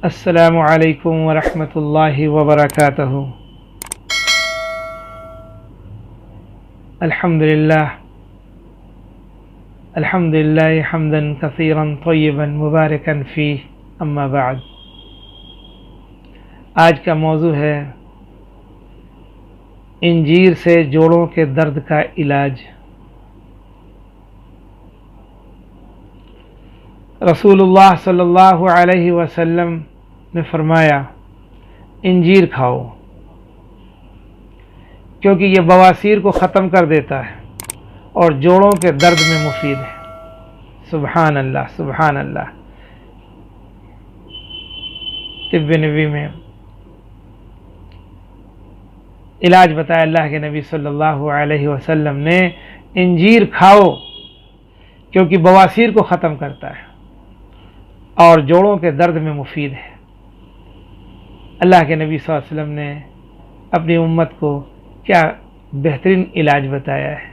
السلام علیکم ورحمۃ اللہ وبرکاتہ۔ الحمد للہ حمدا کثیرا طیبا مبارکا فیہ، اما بعد۔ آج کا موضوع ہے انجیر سے جوڑوں کے درد کا علاج۔ رسول اللہ صلی اللہ علیہ وسلم نے فرمایا انجیر کھاؤ، کیونکہ یہ بواسیر کو ختم کر دیتا ہے اور جوڑوں کے درد میں مفید ہے۔ سبحان اللہ، سبحان اللہ۔ طب نبی میں علاج بتایا اللہ کے نبی صلی اللہ علیہ وسلم نے، انجیر کھاؤ کیونکہ بواسیر کو ختم کرتا ہے اور جوڑوں کے درد میں مفید ہے۔ اللہ کے نبی صلی اللہ علیہ وسلم نے اپنی امت کو کیا بہترین علاج بتایا ہے۔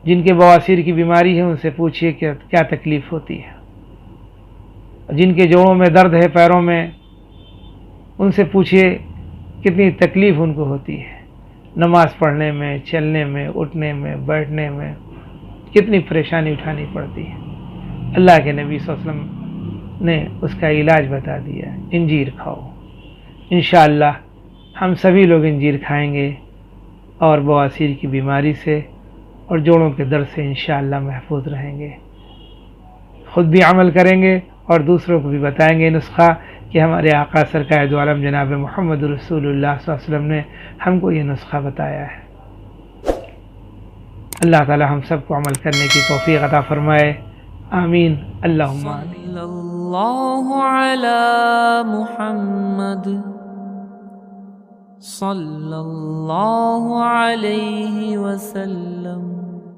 جن کے بواسیر کی بیماری ہے ان سے پوچھئے کہ کیا تکلیف ہوتی ہے، جن کے جوڑوں میں درد ہے پیروں میں ان سے پوچھئے کتنی تکلیف ان کو ہوتی ہے، نماز پڑھنے میں، چلنے میں، اٹھنے میں، بیٹھنے میں کتنی پریشانی اٹھانی پڑتی ہے۔ اللہ کے نبی صلی اللہ علیہ وسلم نے اس کا علاج بتا دیا، انجیر کھاؤ۔ انشاءاللہ ہم سبھی لوگ انجیر کھائیں گے اور بواسیر کی بیماری سے اور جوڑوں کے درد سے انشاءاللہ محفوظ رہیں گے، خود بھی عمل کریں گے اور دوسروں کو بھی بتائیں گے نسخہ کہ ہمارے آقا سرکار دو عالم جناب محمد رسول اللہ صلی اللہ علیہ وسلم نے ہم کو یہ نسخہ بتایا ہے۔ اللہ تعالی ہم سب کو عمل کرنے کی توفیق عطا فرمائے، آمین، اللہم آمین۔ صلی اللہ علی محمد صلی اللہ علیہ وسلم۔